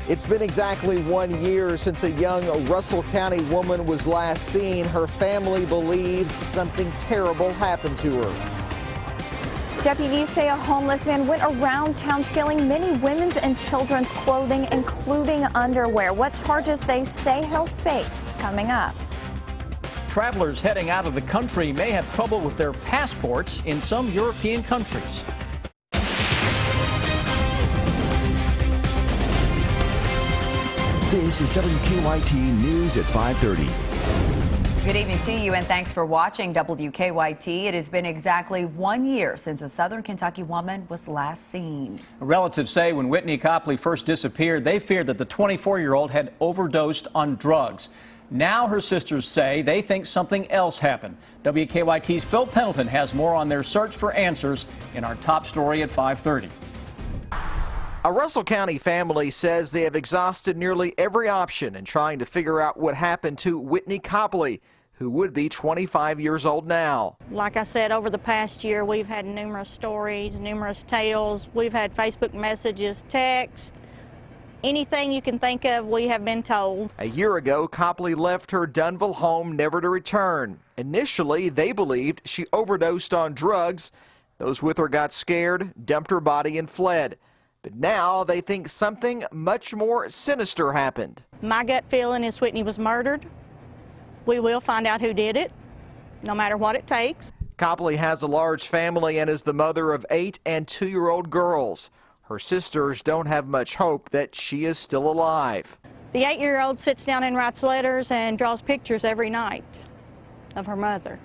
It's been exactly 1 year since a young Russell County woman was last seen. Her family believes something terrible happened to her. Deputies say a homeless man went around town stealing many women's and children's clothing, including underwear. What charges they say he'll face coming up. Travelers heading out of the country may have trouble with their passports in some European countries. This is WKYT News at 5:30. Good evening to you, and thanks for watching WKYT. It has been exactly 1 year since a Southern Kentucky woman was last seen. Relatives say when Whitney Copley first disappeared, they feared that the 24-year-old had overdosed on drugs. Now her sisters say they think something else happened. WKYT's Phil Pendleton has more on their search for answers in our top story at 5:30. A Russell County family says they have exhausted nearly every option in trying to figure out what happened to Whitney Copley, who would be 25 years old now. Like I said, over the past year, we've had numerous stories, numerous tales. We've had Facebook messages, text, anything you can think of, we have been told. A year ago, Copley left her Dunville home never to return. Initially, they believed she overdosed on drugs. Those with her got scared, dumped her body, and fled. But now they think something much more sinister happened. My gut feeling is Whitney was murdered. We will find out who did it, no matter what it takes. Copley has a large family and is the mother of 8 and 2-year-old girls. Her sisters don't have much hope that she is still alive. The 8-year-old sits down and writes letters and draws pictures every night of her mother.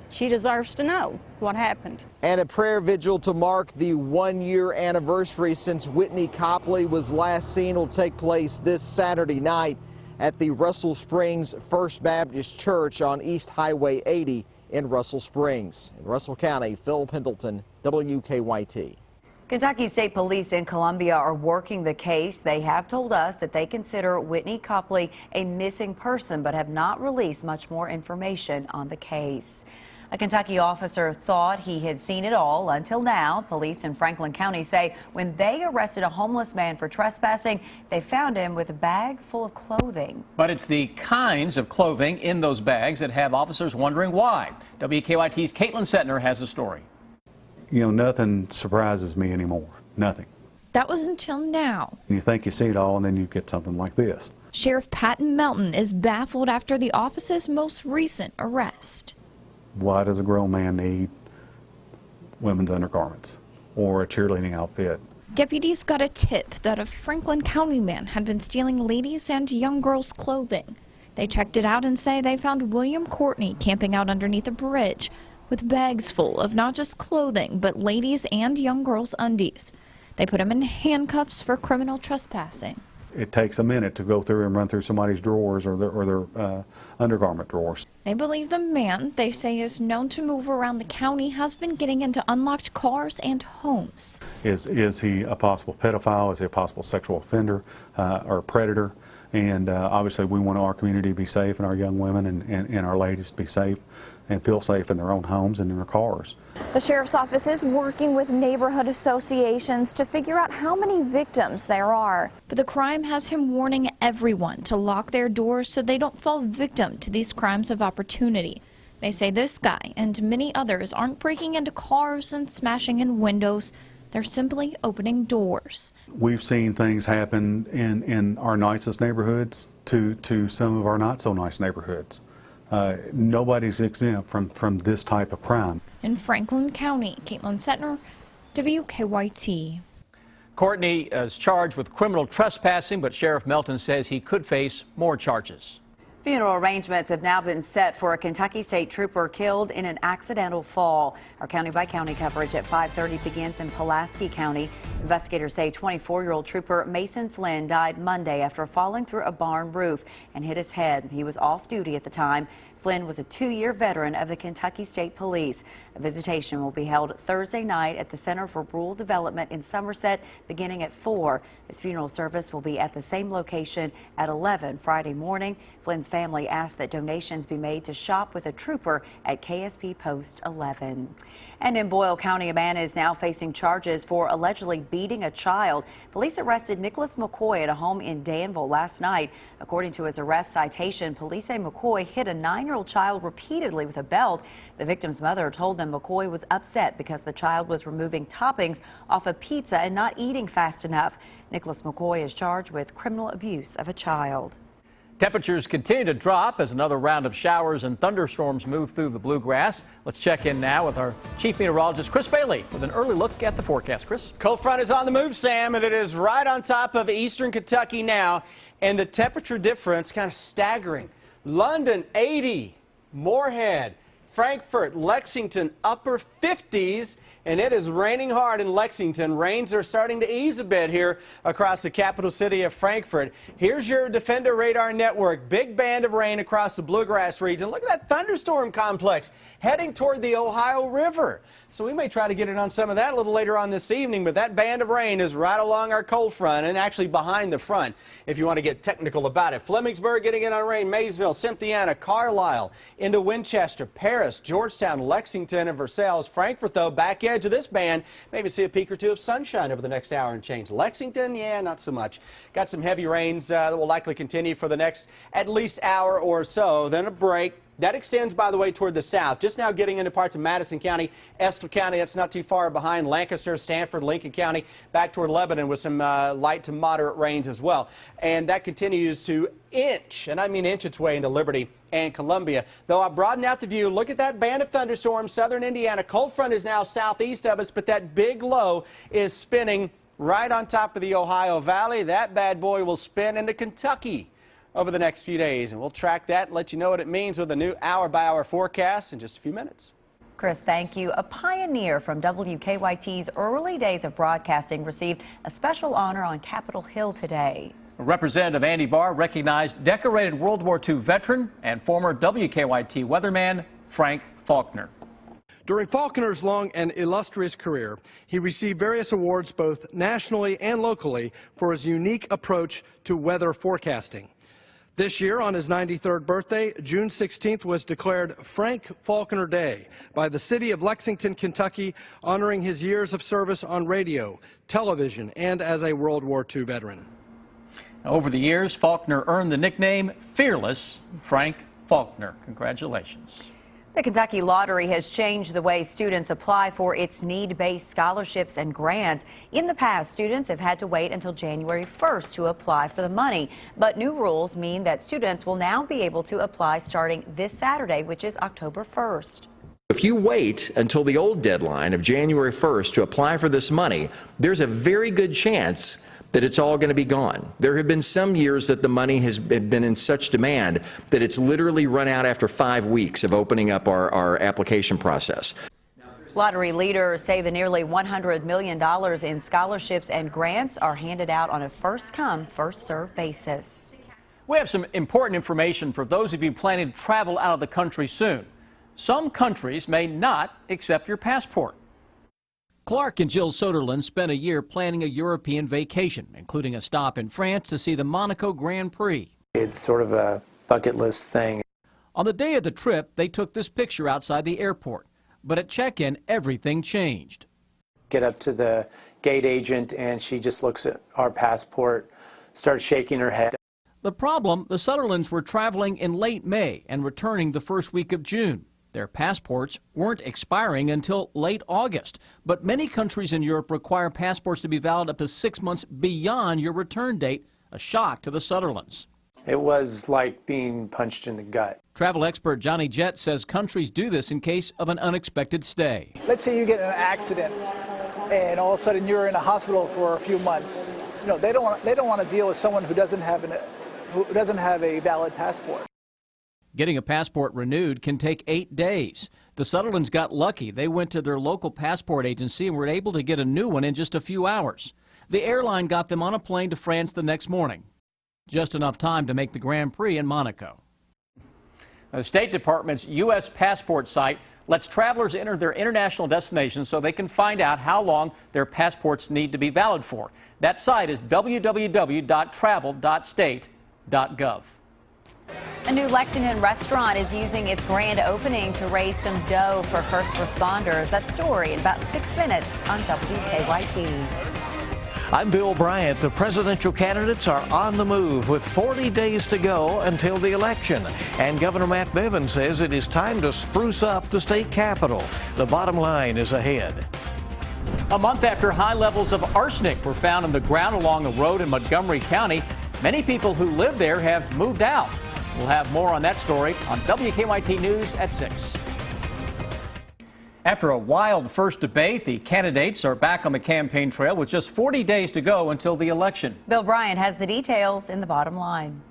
She deserves to know what happened. And a prayer vigil to mark the 1-year anniversary since Whitney Copley was last seen will take place this Saturday night at the Russell Springs First Baptist Church on East Highway 80 in Russell Springs. In Russell County, Phil Pendleton, WKYT. Kentucky State Police in Columbia are working the case. They have told us that they consider Whitney Copley a missing person, but have not released much more information on the case. A Kentucky officer thought he had seen it all until now. Police in Franklin County say when they arrested a homeless man for trespassing, they found him with a bag full of clothing. But it's the kinds of clothing in those bags that have officers wondering why. WKYT's Caitlin Setner has a story. You know, nothing surprises me anymore. Nothing. That was until now. You think you see it all, and then you get something like this. Sheriff Patton Melton is baffled after the officer's most recent arrest. Why does a grown man need women's undergarments or a cheerleading outfit? Deputies got a tip that a Franklin County man had been stealing ladies' and young girls' clothing. They checked it out and say they found William Courtney camping out underneath a bridge with bags full of not just clothing, but ladies' and young girls' undies. They put him in handcuffs for criminal trespassing. It takes a minute to go through and run through somebody's drawers or their undergarment drawers. They believe the man, they say is known to move around the county, has been getting into unlocked cars and homes. Is he a possible pedophile? Is he a possible sexual offender or predator? And obviously we want our community to be safe and our young women and our ladies to be safe and feel safe in their own homes and in their cars. The sheriff's office is working with neighborhood associations to figure out how many victims there are. But the crime has him warning everyone to lock their doors so they don't fall victim to these crimes of opportunity. They say this guy and many others aren't breaking into cars and smashing in windows. They're simply opening doors. We've seen things happen in our nicest neighborhoods to some of our not so nice neighborhoods. Nobody's exempt from this type of crime. In Franklin County, Caitlin Setner, WKYT. Courtney is charged with criminal trespassing, but Sheriff Melton says he could face more charges. Funeral arrangements have now been set for a Kentucky State Trooper killed in an accidental fall. Our county-by-county coverage at 5:30 begins in Pulaski County. Investigators say 24-year-old Trooper Mason Flynn died Monday after falling through a barn roof and hit his head. He was off duty at the time. Flynn was a 2-year veteran of the Kentucky State Police. A visitation will be held Thursday night at the Center for Rural Development in Somerset beginning at 4. His funeral service will be at the same location at 11 Friday morning. Flynn's family asked that donations be made to Shop with a Trooper at KSP Post 11. And in Boyle County, a man is now facing charges for allegedly beating a child. Police arrested Nicholas McCoy at a home in Danville last night. According to his arrest citation, police say McCoy hit a 9-year-old child repeatedly with a belt. The victim's mother told them McCoy was upset because the child was removing toppings off a pizza and not eating fast enough. Nicholas McCoy is charged with criminal abuse of a child. Temperatures continue to drop as another round of showers and thunderstorms move through the bluegrass. Let's check in now with our chief meteorologist, Chris Bailey, with an early look at the forecast. Chris? Cold front is on the move, Sam, and it is right on top of eastern Kentucky now. And the temperature difference kind of staggering. London, 80. Moorhead, Frankfort, Lexington, upper 50s. And it is raining hard in Lexington. Rains are starting to ease a bit here across the capital city of Frankfort. Here's your Defender Radar Network. Big band of rain across the bluegrass region. Look at that thunderstorm complex heading toward the Ohio River. So we may try to get it on some of that a little later on this evening, but that band of rain is right along our cold front and actually behind the front, if you want to get technical about it. Flemingsburg getting in on rain, Maysville, Cynthiana, Carlisle, into Winchester, Paris, Georgetown, Lexington, and Versailles. Frankfort, though, back edge of this band, maybe see a peak or two of sunshine over the next hour and change. Lexington, yeah, not so much. Got some heavy rains that will likely continue for the next at least hour or so, then a break. That extends, by the way, toward the south. Just now getting into parts of Madison County, Estill County, that's not too far behind. Lancaster, Stanford, Lincoln County, back toward Lebanon with some light to moderate rains as well. And that continues to inch, and I mean inch its way into Liberty and Columbia. Though I broaden out the view, look at that band of thunderstorms, southern Indiana. Cold front is now southeast of us, but that big low is spinning right on top of the Ohio Valley. That bad boy will spin into Kentucky over the next few days, and we'll track that and let you know what it means with a new hour-by-hour forecast in just a few minutes. Chris, thank you. A pioneer from WKYT's early days of broadcasting received a special honor on Capitol Hill today. Representative Andy Barr recognized decorated World War II veteran and former WKYT weatherman Frank Faulkner. During Faulkner's long and illustrious career, he received various awards both nationally and locally for his unique approach to weather forecasting. This year, on his 93rd birthday, June 16th was declared Frank Faulkner Day by the city of Lexington, Kentucky, honoring his years of service on radio, television, and as a World War II veteran. Over the years, Faulkner earned the nickname Fearless Frank Faulkner. Congratulations. The Kentucky Lottery has changed the way students apply for its need-based scholarships and grants. In the past, students have had to wait until January 1st to apply for the money. But new rules mean that students will now be able to apply starting this Saturday, which is October 1st. If you wait until the old deadline of January 1st to apply for this money, there's a very good chance that it's all going to be gone. There have been some years that the money has been in such demand that it's literally run out after 5 weeks of opening up our application process. Lottery leaders say the nearly $100 million in scholarships and grants are handed out on a first-come, first-served basis. We have some important information for those of you planning to travel out of the country soon. Some countries may not accept your passport. Clark and Jill Soderlund spent a year planning a European vacation, including a stop in France to see the Monaco Grand Prix. It's sort of a bucket list thing. On the day of the trip, they took this picture outside the airport. But at check-in, everything changed. Get up to the gate agent, and she just looks at our passport, starts shaking her head. The problem, the Soderlunds were traveling in late May and returning the first week of June. Their passports weren't expiring until late August, but many countries in Europe require passports to be valid up to 6 months beyond your return date, a shock to the Soderlunds. It was like being punched in the gut. Travel expert Johnny Jett says countries do this in case of an unexpected stay. Let's say you get in an accident and all of a sudden you're in a hospital for a few months. You know, they don't want to deal with someone who doesn't have a valid passport. Getting a passport renewed can take 8 days. The Soderlunds got lucky. They went to their local passport agency and were able to get a new one in just a few hours. The airline got them on a plane to France the next morning. Just enough time to make the Grand Prix in Monaco. The State Department's U.S. passport site lets travelers enter their international destinations so they can find out how long their passports need to be valid for. That site is www.travel.state.gov. A new Lexington restaurant is using its grand opening to raise some dough for first responders. That story in about 6 minutes on WKYT. I'm Bill Bryant. The presidential candidates are on the move with 40 days to go until the election. And Governor Matt Bevin says it is time to spruce up the state capitol. The bottom line is ahead. A month after high levels of arsenic were found in the ground along a road in Montgomery County, many people who live there have moved out. We'll have more on that story on WKYT News at 6. After a wild first debate, the candidates are back on the campaign trail with just 40 days to go until the election. Bill Bryant has the details in the bottom line.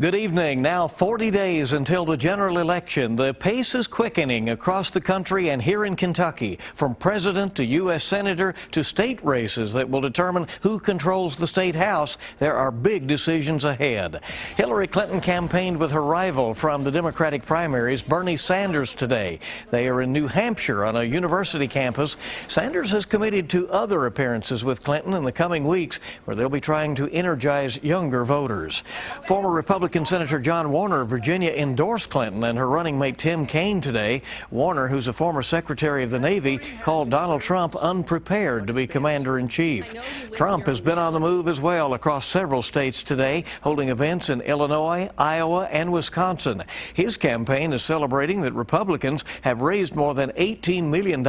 Good evening. Now 40 days until the general election. The pace is quickening across the country and here in Kentucky, from president to U.S. senator to state races that will determine who controls the state house. There are big decisions ahead. Hillary Clinton campaigned with her rival from the Democratic primaries, Bernie Sanders, today. They are in New Hampshire on a university campus. Sanders has committed to other appearances with Clinton in the coming weeks, where they'll be trying to energize younger voters. Former Republican Senator John Warner of Virginia endorsed Clinton and her running mate Tim Kaine today. Warner, who's a former Secretary of the Navy, called Donald Trump unprepared to be commander-in-chief. Trump has been on the move as well across several states today, holding events in Illinois, Iowa, and Wisconsin. His campaign is celebrating that Republicans have raised more than $18 million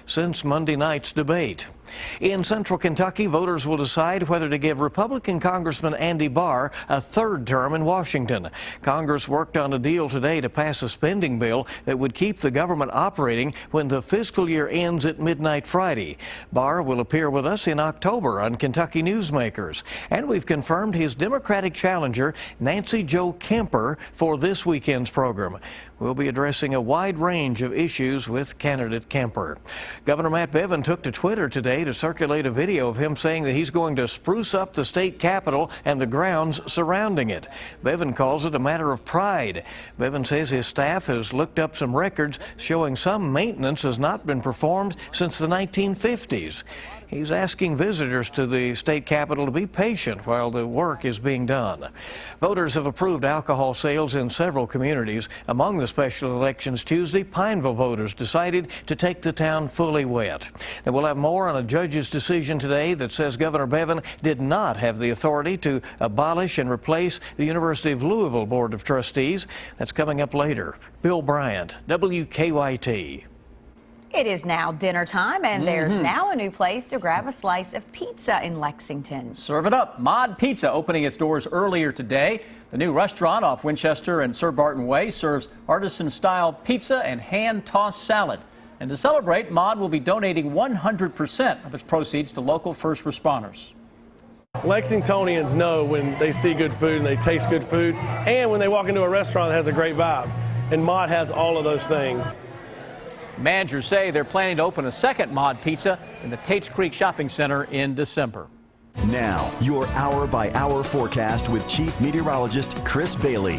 since Monday night's debate. In central Kentucky, voters will decide whether to give Republican Congressman Andy Barr a third term in Washington. Congress worked on a deal today to pass a spending bill that would keep the government operating when the fiscal year ends at midnight Friday. Barr will appear with us in October on Kentucky Newsmakers. And we've confirmed his Democratic challenger, Nancy Jo Kemper, for this weekend's program. We'll be addressing a wide range of issues with candidate Kemper. Governor Matt Bevin took to Twitter today to circulate a video of him saying that he's going to spruce up the state capitol and the grounds surrounding it. Bevin calls it a matter of pride. Bevin says his staff has looked up some records showing some maintenance has not been performed since the 1950s. He's asking visitors to the state capitol to be patient while the work is being done. Voters have approved alcohol sales in several communities. Among the special elections Tuesday, Pineville voters decided to take the town fully wet. And we'll have more on a judge's decision today that says Governor Bevin did not have the authority to abolish and replace the University of Louisville Board of Trustees. That's coming up later. Bill Bryant, WKYT. It is now dinner time, and there's now a new place to grab a slice of pizza in Lexington. Serve it up. Mod Pizza opening its doors earlier today. The new restaurant off Winchester and Sir Barton Way serves artisan-style pizza and hand-tossed salad. And to celebrate, Mod will be donating 100% of its proceeds to local first responders. Lexingtonians know when they see good food and they taste good food, and when they walk into a restaurant that has a great vibe. And Mod has all of those things. Managers say they're planning to open a second Mod Pizza in the Tates Creek Shopping Center in December. Now, your hour-by-hour forecast with Chief Meteorologist Chris Bailey.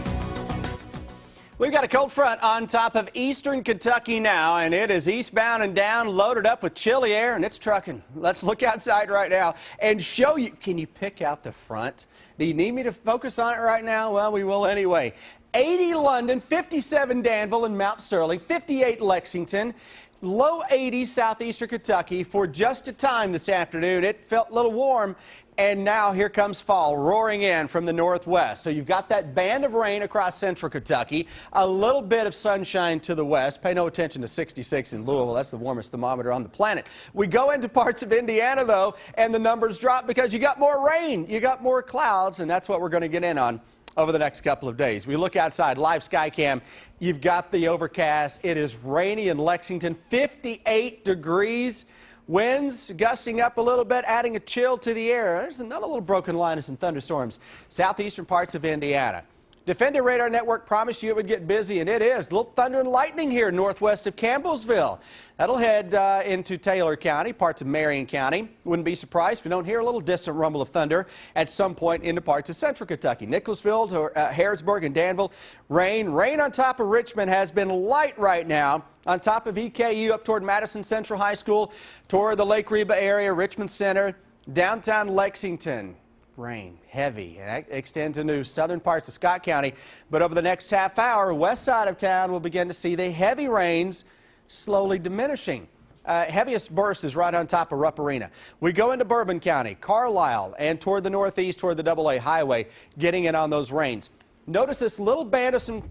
We've got a cold front on top of eastern Kentucky now, and it is eastbound and down, loaded up with chilly air, and it's trucking. Let's look outside right now and show you. Can you pick out the front? Do you need me to focus on it right now? Well, we will anyway. 80 London, 57 Danville and Mount Sterling, 58 Lexington, low 80s southeastern Kentucky for just a time this afternoon. It felt a little warm, and now here comes fall roaring in from the northwest. So you've got that band of rain across central Kentucky, a little bit of sunshine to the west. Pay no attention to 66 in Louisville. That's the warmest thermometer on the planet. We go into parts of Indiana, though, and the numbers drop because you got more rain, you got more clouds, and that's what we're going to get in on over the next couple of days. We look outside, live sky cam. You've got the overcast. It is rainy in Lexington, 58 degrees. Winds gusting up a little bit, adding a chill to the air. There's another little broken line of some thunderstorms. Southeastern parts of Indiana. Defender Radar Network promised you it would get busy, and it is. A little thunder and lightning here northwest of Campbellsville. That'll head into Taylor County, parts of Marion County. Wouldn't be surprised if we don't hear a little distant rumble of thunder at some point into parts of central Kentucky. Nicholasville to Harrodsburg and Danville. Rain on top of Richmond has been light right now. On top of EKU up toward Madison Central High School, toward the Lake Reba area, Richmond Center, downtown Lexington. Rain, heavy, and that extends into southern parts of Scott County. But over the next half hour, west side of town will begin to see the heavy rains slowly diminishing. Heaviest burst is right on top of Rupp Arena. We go into Bourbon County, Carlisle, and toward the northeast, toward the AA highway, getting in on those rains. Notice this little band of some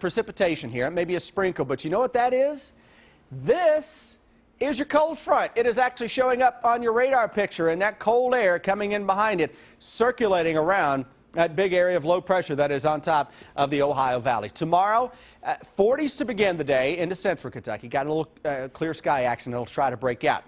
precipitation here. It may be a sprinkle, but you know what that is? This is your cold front. It is actually showing up on your radar picture, and that cold air coming in behind it, circulating around that big area of low pressure that is on top of the Ohio Valley. Tomorrow, 40s to begin the day into central Kentucky. Got a little clear sky action that'll try to break out.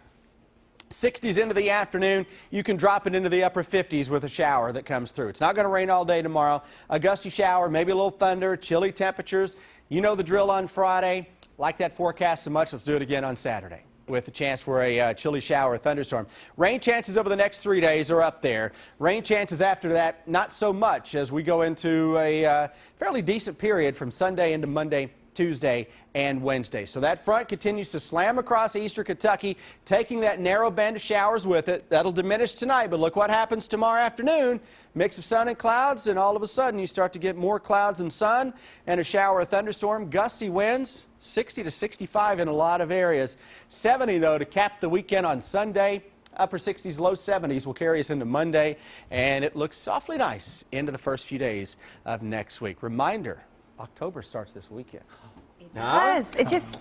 60s into the afternoon, you can drop it into the upper 50s with a shower that comes through. It's not going to rain all day tomorrow. A gusty shower, maybe a little thunder, chilly temperatures. You know the drill on Friday. Like that forecast so much, let's do it again on Saturday with a chance for a chilly shower or thunderstorm. Rain chances over the next 3 days are up there. Rain chances after that, not so much as we go into a fairly decent period from Sunday into Monday, Tuesday, and Wednesday. So that front continues to slam across eastern Kentucky, taking that narrow band of showers with it. That'll diminish tonight, but look what happens tomorrow afternoon. Mix of sun and clouds, and all of a sudden you start to get more clouds and sun and a shower or thunderstorm. Gusty winds, 60 to 65 in a lot of areas. 70, though, to cap the weekend on Sunday. Upper 60s, low 70s will carry us into Monday, and it looks awfully nice into the first few days of next week. Reminder, October starts this weekend. It does.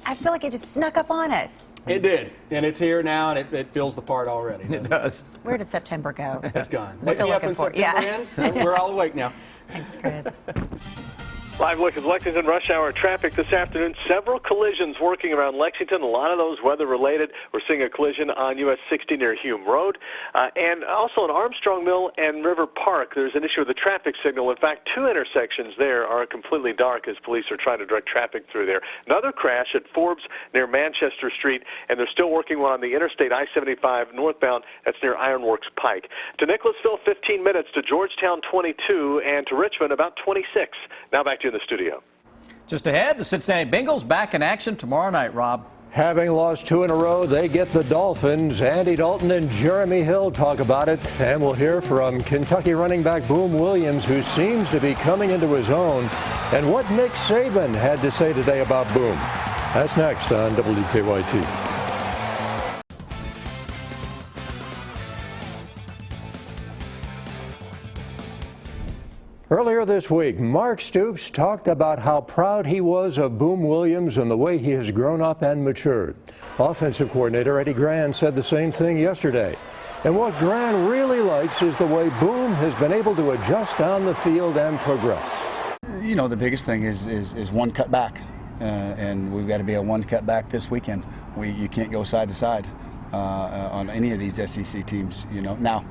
I feel like it just snuck up on us. It did, and it's here now, and it feels the part already. It does. Where does September go? It's gone. We're still looking for it. September ends, and we're all awake now. Thanks, Chris. Live look at Lexington rush hour traffic this afternoon. Several collisions working around Lexington. A lot of those weather-related. We're seeing a collision on US 60 near Hume Road. And also in Armstrong Mill and River Park, there's an issue with the traffic signal. In fact, 2 intersections there are completely dark as police are trying to direct traffic through there. Another crash at Forbes near Manchester Street, and they're still working on the Interstate I-75 northbound. That's near Ironworks Pike. To Nicholasville, 15 minutes. To Georgetown, 22. And to Richmond, about 26. Now back to you in the studio. Just ahead, the Cincinnati Bengals back in action tomorrow night, Rob. Having lost 2 in a row, they get the Dolphins. Andy Dalton and Jeremy Hill talk about it, and we'll hear from Kentucky running back Boom Williams, who seems to be coming into his own, and what Nick Saban had to say today about Boom. That's next on WKYT. Earlier this week, Mark Stoops talked about how proud he was of Boom Williams and the way he has grown up and matured. Offensive coordinator Eddie Gran said the same thing yesterday. And what Gran really likes is the way Boom has been able to adjust on the field and progress. You know, the biggest thing is one cut back, and we've got to be a one cut back this weekend. You can't go side to side on any of these SEC teams. You know, now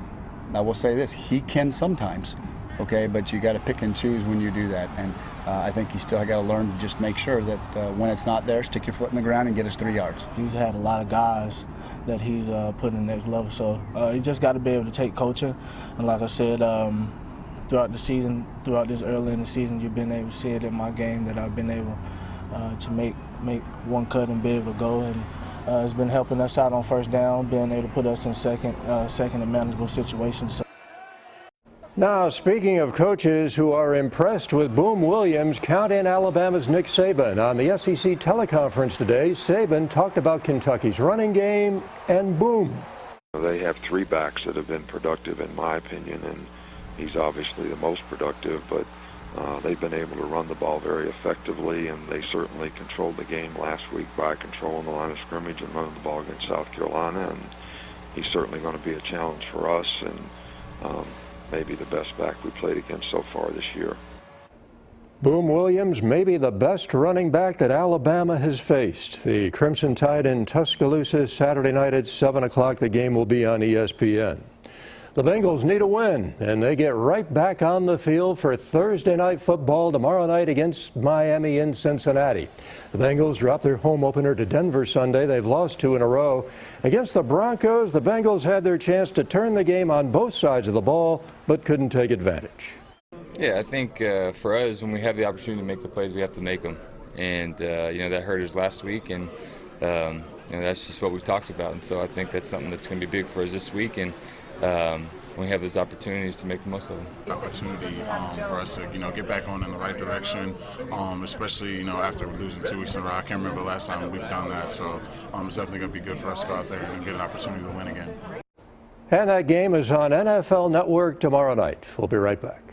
I will say this: he can sometimes. Okay, but you got to pick and choose when you do that, and I think you still got to learn to just make sure that when it's not there, stick your foot in the ground and get us 3 yards. He's had a lot of guys that he's put in the next level, so you just got to be able to take coaching. And like I said, throughout the season, throughout this early in the season, you've been able to see it in my game that I've been able to make one cut and be able to go, and it's been helping us out on first down, being able to put us in second and manageable situations. So. Now, speaking of coaches who are impressed with Boom Williams, count in Alabama's Nick Saban. On the SEC teleconference today, Saban talked about Kentucky's running game and Boom. They have 3 backs that have been productive, in my opinion, and he's obviously the most productive, but they've been able to run the ball very effectively, and they certainly controlled the game last week by controlling the line of scrimmage and running the ball against South Carolina, and he's certainly going to be a challenge for us, and maybe the best back we played against so far this year. Boom Williams may be the best running back that Alabama has faced. The Crimson Tide in Tuscaloosa Saturday night at 7 o'clock. The game will be on ESPN. The Bengals need a win, and they get right back on the field for Thursday night football tomorrow night against Miami in Cincinnati. The Bengals dropped their home opener to Denver Sunday. They've lost 2 in a row. Against the Broncos, the Bengals had their chance to turn the game on both sides of the ball, but couldn't take advantage. Yeah, I think for us, when we have the opportunity to make the plays, we have to make them. And, that hurt us last week, and that's just what we've talked about. And so I think that's something that's going to be big for us this week. And we have those opportunities to make the most of them. Opportunity for us to, get back on in the right direction, especially, after losing 2 weeks in a row. I can't remember the last time we've done that, so it's definitely going to be good for us to go out there and get an opportunity to win again. And that game is on NFL Network tomorrow night. We'll be right back.